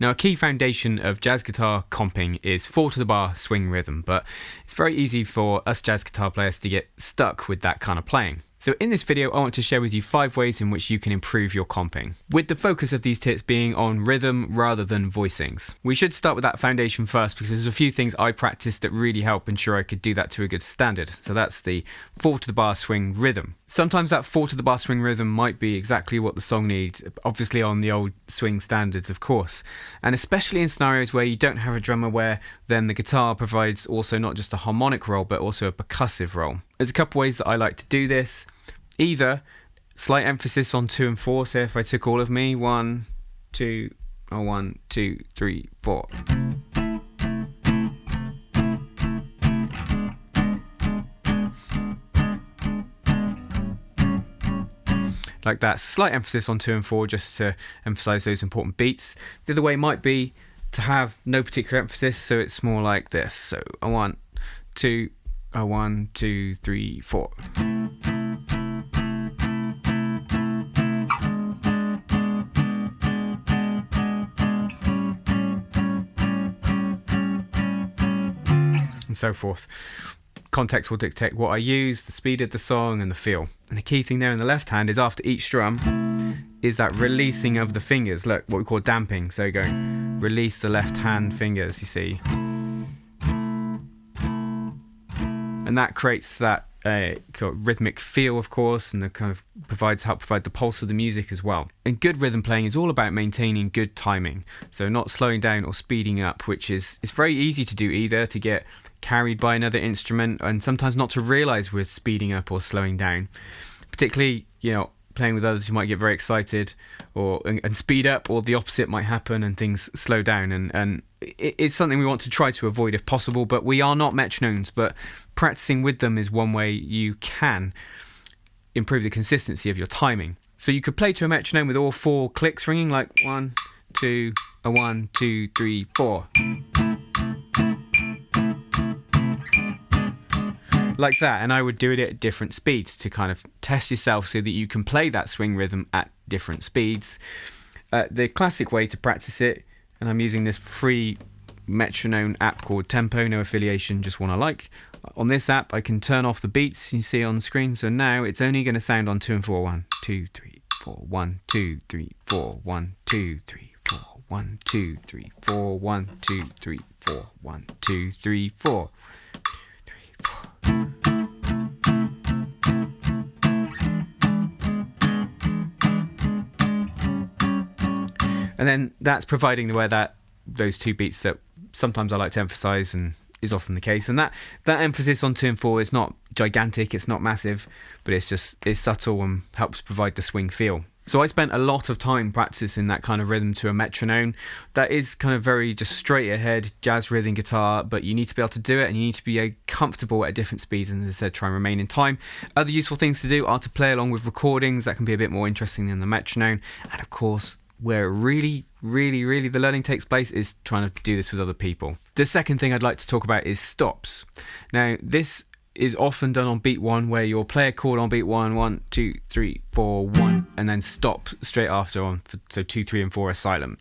Now, a key foundation of jazz guitar comping is 4-to-the-bar swing rhythm, but it's very easy for us jazz guitar players to get stuck with that kind of playing. So in this video, I want to share with you 5 ways in which you can improve your comping, with the focus of these tips being on rhythm rather than voicings. We should start with that foundation first because there's a few things I practiced that really help ensure I could do that to a good standard. So that's the 4-to-the-bar swing rhythm. Sometimes that 4-to-the-bar swing rhythm might be exactly what the song needs, obviously on the old swing standards, of course. And especially in scenarios where you don't have a drummer, where then the guitar provides also not just a harmonic role, but also a percussive role. There's a couple ways that I like to do this. Either slight emphasis on 2 and 4, so if I took all of me, 1, 2, or 1, 2, 3, 4. Like that, slight emphasis on 2 and 4 just to emphasize those important beats. The other way might be to have no particular emphasis, so it's more like this. So a 1, 2, a 1, 2, 3, 4. And so forth. Context will dictate what I use, the speed of the song and the feel. And the key thing there in the left hand is after each drum is that releasing of the fingers. Look, what we call damping. So going, release the left hand fingers, you see. And that creates that rhythmic feel, of course, and the kind of help provide the pulse of the music as well. And good rhythm playing is all about maintaining good timing. So not slowing down or speeding up, which is it's very easy to do either, to get carried by another instrument and sometimes not to realize we're speeding up or slowing down. Particularly, playing with others, you might get very excited and speed up, or the opposite might happen and things slow down. And it's something we want to try to avoid if possible, but we are not metronomes, but practicing with them is one way you can improve the consistency of your timing. So you could play to a metronome with all 4 clicks ringing, like 1, 2, a 1, 2, 3, 4. Like that, and I would do it at different speeds to kind of test yourself so that you can play that swing rhythm at different speeds. The classic way to practice it, and I'm using this free metronome app called Tempo, no affiliation, just one I like. On this app, I can turn off the beats you see on the screen, so now it's only going to sound on 2 and 4. 1, 2, 3, 4, 1, 2, 3, 4, 1, 2, 3, 4, 1, 2, 3, 4, 1, 2, 3, 4, 1, 2, 3, 4. And then that's providing those 2 beats that sometimes I like to emphasize and is often the case. And that emphasis on 2 and 4 is not gigantic, it's not massive, but it's subtle and helps provide the swing feel. So I spent a lot of time practicing that kind of rhythm to a metronome. That is kind of very just straight ahead jazz rhythm guitar, but you need to be able to do it and you need to be comfortable at different speeds, and as I said, try and remain in time. Other useful things to do are to play along with recordings. That can be a bit more interesting than the metronome. And of course, where really the learning takes place is trying to do this with other people. The second thing I'd like to talk about is stops. Now, this is often done on beat 1, where you'll play a chord on beat 1, 1, 2, 3, 4, 1, and then stop straight after so 2, 3, and 4 are silent.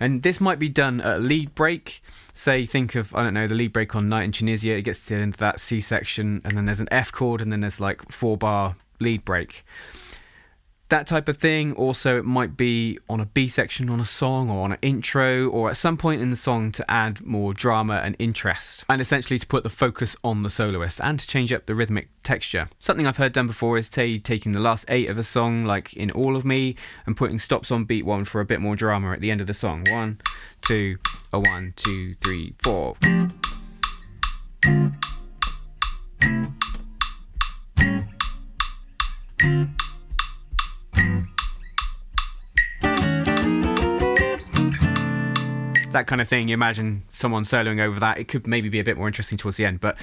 And this might be done at a lead break. Say, think of, the lead break on Night in Tunisia. It gets to the end of that C section, and then there's an F chord, and then there's like 4-bar lead break. That type of thing. Also, it might be on a B section on a song, or on an intro, or at some point in the song to add more drama and interest, and essentially to put the focus on the soloist and to change up the rhythmic texture. Something I've heard done before is taking the last 8 of a song, like in All of Me, and putting stops on beat 1 for a bit more drama at the end of the song. 1, 2, a 1, 2, 3, 4. That kind of thing. You imagine someone soloing over that. It could maybe be a bit more interesting towards the end, but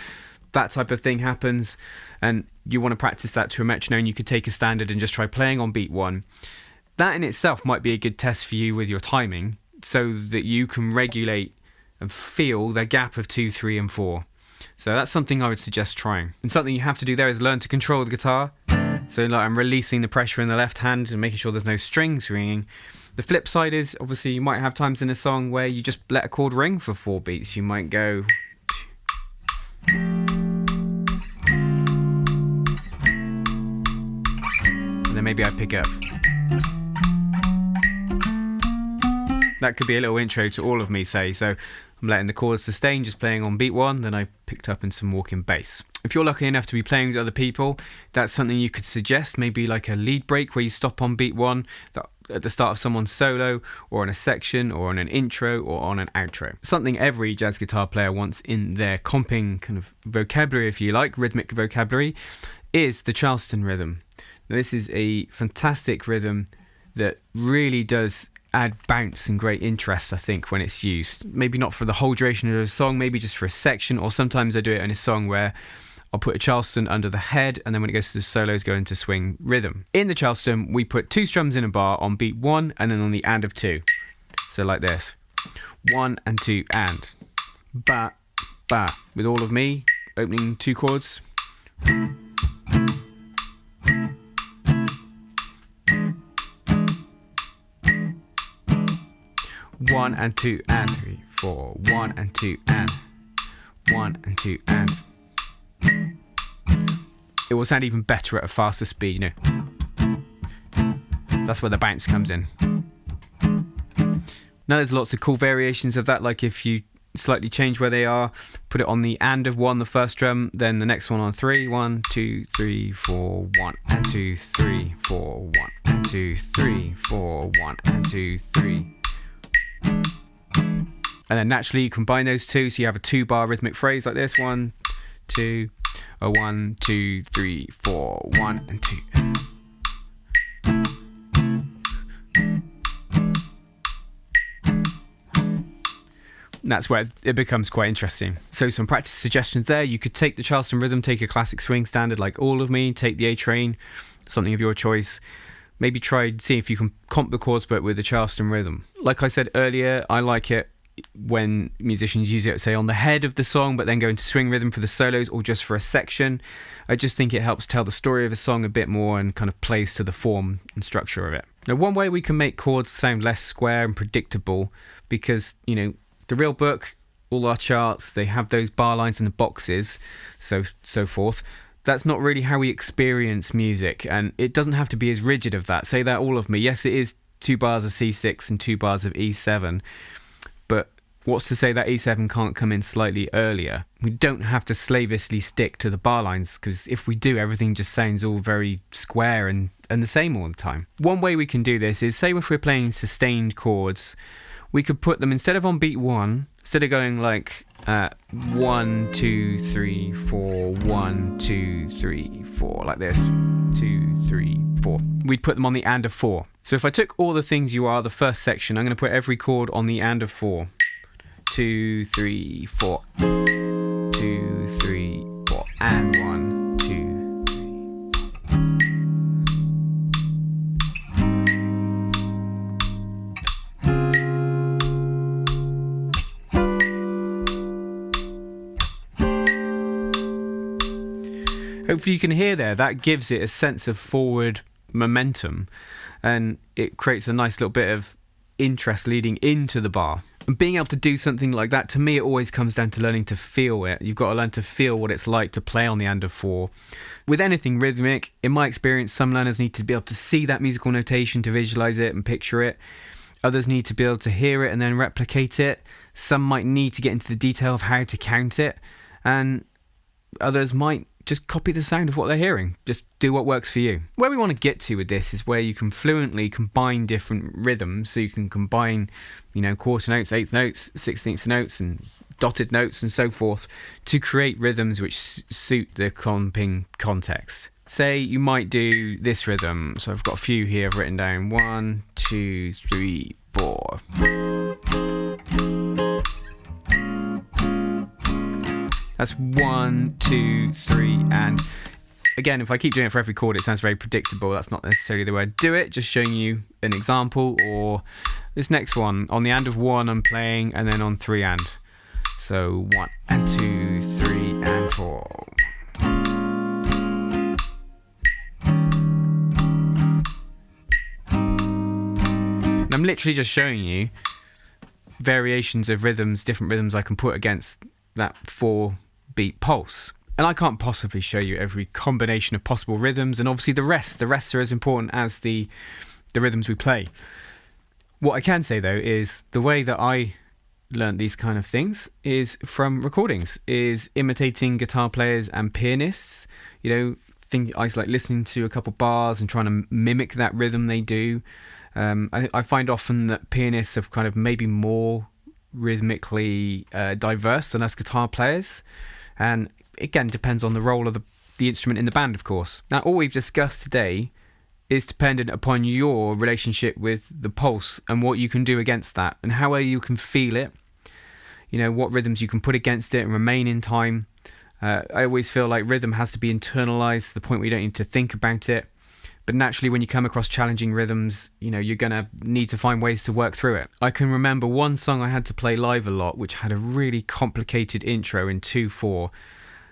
that type of thing happens, and you want to practice that to a metronome. You could take a standard and just try playing on beat 1. That in itself might be a good test for you with your timing, so that you can regulate and feel the gap of 2, 3, and 4. So that's something I would suggest trying. And something you have to do there is learn to control the guitar. So like I'm releasing the pressure in the left hand and making sure there's no strings ringing. The flip side is, obviously, you might have times in a song where you just let a chord ring for 4 beats. You might go... and then maybe I pick up. That could be a little intro to all of me, say. So I'm letting the chords sustain, just playing on beat 1, then I picked up in some walking bass. If you're lucky enough to be playing with other people, that's something you could suggest, maybe like a lead break where you stop on beat 1 at the start of someone's solo, or on a section, or on an intro, or on an outro. Something every jazz guitar player wants in their comping kind of vocabulary, if you like, rhythmic vocabulary, is the Charleston rhythm. Now, this is a fantastic rhythm that really does add bounce and great interest, I think, when it's used. Maybe not for the whole duration of a song, maybe just for a section, or sometimes I do it in a song where I'll put a Charleston under the head, and then when it goes to the solos, go into swing rhythm. In the Charleston, we put 2 strums in a bar on beat 1, and then on the and of 2. So like this. 1 and 2 and. Ba, ba. With all of me, opening 2 chords. 1 and 2 and 3, 4. 1 and 2 and. 1 and 2 and. It will sound even better at a faster speed, you know. That's where the bounce comes in. Now there's lots of cool variations of that, like if you slightly change where they are, put it on the and of 1, the first drum, then the next one on 3, 1, 2, 3, 4, 1 and 2, 3, 4, 1 and 2, 3, 4, 1 and 2, 3. And then naturally you combine those two, so you have a 2-bar rhythmic phrase like this: 1, 2, 1, 2, 3, 4, 1 and 2. And that's where it becomes quite interesting. So some practice suggestions there. You could take the Charleston rhythm, take a classic swing standard like All of Me, take the A Train, something of your choice. Maybe try see if you can comp the chords but with the Charleston rhythm. Like I said earlier, I like it when musicians use it, say, on the head of the song, but then go into swing rhythm for the solos or just for a section. I just think it helps tell the story of a song a bit more and kind of plays to the form and structure of it. Now, one way we can make chords sound less square and predictable, because, you know, the real book, all our charts, they have those bar lines and the boxes, so forth. That's not really how we experience music, and it doesn't have to be as rigid of that. Say that All of Me. Yes, it is 2 bars of C6 and 2 bars of E7, but what's to say that E7 can't come in slightly earlier? We don't have to slavishly stick to the bar lines, because if we do, everything just sounds all very square and the same all the time. One way we can do this is, say if we're playing sustained chords, we could put them, instead of on beat 1, instead of going like 1, 2, 3, 4, 1, 2, 3, 4, like this, 2, 3, 4. We'd put them on the and of 4. So if I took All the Things You Are, the first section, I'm going to put every chord on the and of 4. 2, 3, 4. 2, 3, 4. And 1, 2, 3. Hopefully you can hear there, that gives it a sense of forward momentum, and it creates a nice little bit of interest leading into the bar. And being able to do something like that, to me, it always comes down to learning to feel it. You've got to learn to feel what it's like to play on the and of 4. With anything rhythmic, in my experience, some learners need to be able to see that musical notation to visualize it and picture it. Others need to be able to hear it and then replicate it. Some might need to get into the detail of how to count it, and others might just copy the sound of what they're hearing. Just do what works for you. Where we want to get to with this is where you can fluently combine different rhythms. So you can combine, you know, quarter notes, eighth notes, 16th notes, and dotted notes and so forth to create rhythms which suit the comping context. Say you might do this rhythm. So I've got a few here I've written down. 1, 2, 3, 4. That's 1, 2, 3, and again, if I keep doing it for every chord, it sounds very predictable. That's not necessarily the way I do it, just showing you an example. Or this next one, on the and of 1, I'm playing, and then on 3 and. So 1 and 2, 3 and 4. Now I'm literally just showing you variations of rhythms, different rhythms I can put against that 4-beat pulse. And I can't possibly show you every combination of possible rhythms, and obviously the rest are as important as the rhythms we play. What I can say though is the way that I learned these kind of things is from recordings, is imitating guitar players and pianists. I was like listening to a couple bars and trying to mimic that rhythm they do. I find often that pianists are kind of maybe more rhythmically diverse than us guitar players, and again depends on the role of the instrument in the band, of course. Now, all we've discussed today is dependent upon your relationship with the pulse and what you can do against that, and how well you can feel it, what rhythms you can put against it and remain in time. I always feel like rhythm has to be internalized to the point where you don't need to think about it. But naturally, when you come across challenging rhythms, you're going to need to find ways to work through it. I can remember one song I had to play live a lot, which had a really complicated intro in 2/4.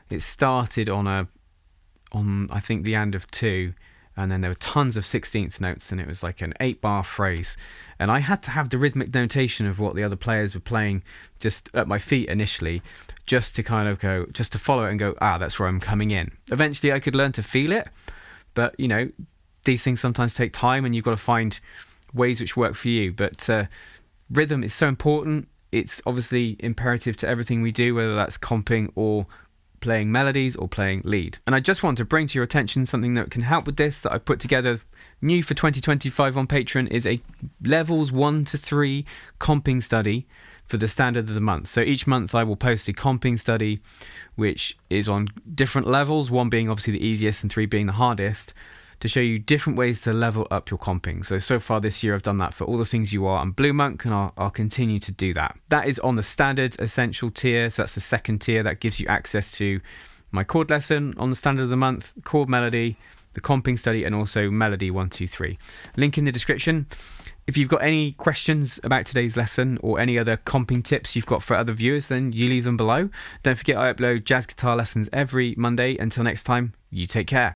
It started on I think the end of 2, and then there were tons of 16th notes, and it was like an 8-bar phrase. And I had to have the rhythmic notation of what the other players were playing just at my feet initially, just to kind of go, just to follow it and go, that's where I'm coming in. Eventually I could learn to feel it, but these things sometimes take time, and you've got to find ways which work for you. But rhythm is so important. It's obviously imperative to everything we do, whether that's comping or playing melodies or playing lead. And I just want to bring to your attention something that can help with this, that I put together new for 2025 on Patreon, is a levels 1 to 3 comping study for the standard of the month. So each month I will post a comping study which is on different levels, 1 being obviously the easiest and 3 being the hardest, to show you different ways to level up your comping. So far this year I've done that for All the Things You Are and Blue Monk, and I'll continue to do that. That is on the standard essential tier, so that's the second tier. That gives you access to my chord lesson on the standard of the month, chord melody, the comping study, and also melody 1, 2, 3. Link in the description. If you've got any questions about today's lesson or any other comping tips you've got for other viewers, then you leave them below. Don't forget I upload jazz guitar lessons every Monday. Until next time, you take care.